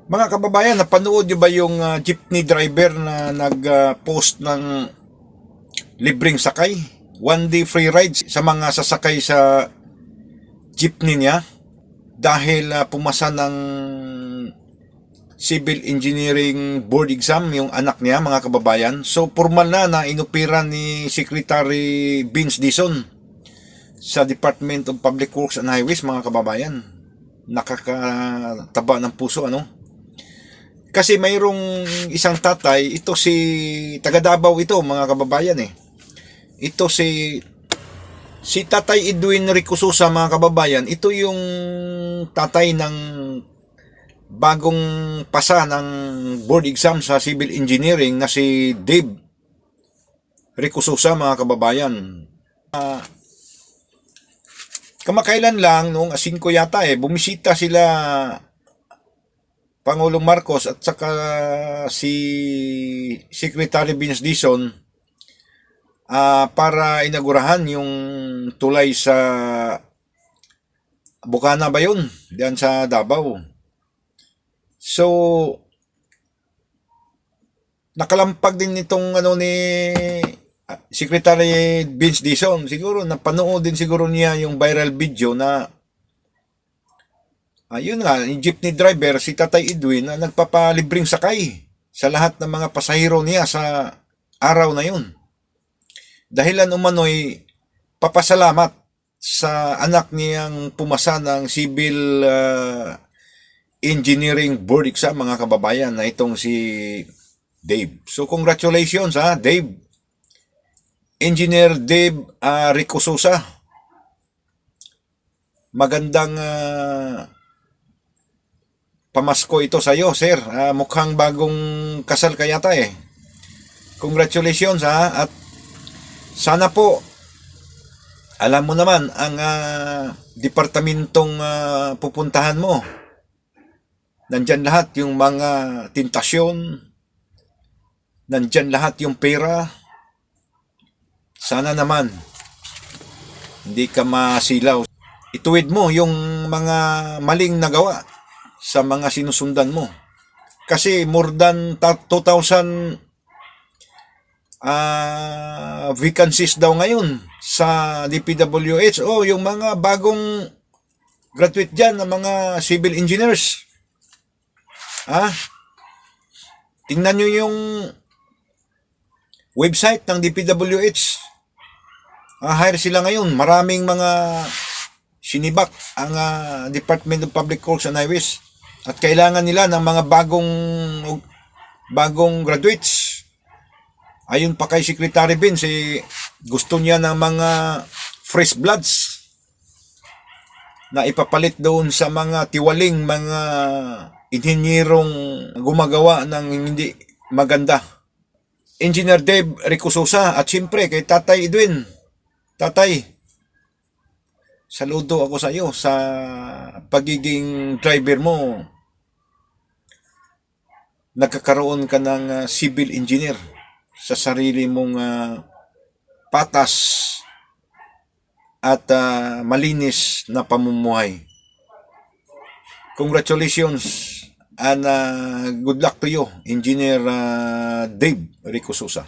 Mga kababayan, napanood nyo ba yung jeepney driver na nag-post ng libreng sakay? One day free rides sa mga sasakay sa jeepney niya dahil pumasa ng civil engineering board exam yung anak niya, mga kababayan. So formal na inupira ni Secretary Vince Dizon sa Department of Public Works and Highways, mga kababayan. Nakakataba ng puso, ano? Kasi mayroong isang tatay, ito si taga Davao ito, mga kababayan eh. Ito si Tatay Edwin Ricosusa, mga kababayan. Ito yung tatay ng bagong pasa ng board exam sa civil engineering na si Dave Ricosusa, mga kababayan. Kamakailan lang, noong 5 yata bumisita sila Pangulong Marcos at saka si Secretary Vince Dizon para inaugurahan yung tulay sa Bukana ba yun? Diyan sa Davao. So, nakalampag din itong ni Secretary Vince Dizon. Siguro napanood din siguro niya yung viral video na yun nga, yung jeepney driver, si Tatay Edwin, na nagpapalibreng sakay sa lahat ng mga pasahero niya sa araw na yun. Dahilan umano'y papasalamat sa anak niyang pumasa ng civil engineering board exam, mga kababayan, na itong si Dave. So congratulations Dave. Engineer Dave Ricosusa. Magandang pamasko ito sa iyo, sir. Mukhang bagong kasal ka yata eh. Congratulations at sana po alam mo naman ang departamentong pupuntahan mo. Nandyan lahat yung mga tentasyon, nandyan lahat yung pera. Sana naman hindi ka masilaw. Ituwid mo yung mga maling nagawa sa mga sinusundan mo. Kasi more than 2,000 vacancies daw ngayon sa DPWH. Yung mga bagong graduate dyan ng mga civil engineers. Tingnan nyo yung website ng DPWH. Hire sila ngayon. Maraming mga sinibak ang Department of Public Works and Highways. At kailangan nila ng mga bagong graduates. Ayon pa kay Secretary Vince, gusto niya ng mga fresh bloods na ipapalit doon sa mga tiwaling mga inhinyerong gumagawa ng hindi maganda. Engineer Dave Ricosusa at siyempre kay Tatay Edwin. Tatay, saludo ako sa iyo sa pagiging driver mo. Nagkakaroon ka ng civil engineer sa sarili mong patas at malinis na pamumuhay. Congratulations and good luck to you, Engineer Dave Ricosusa.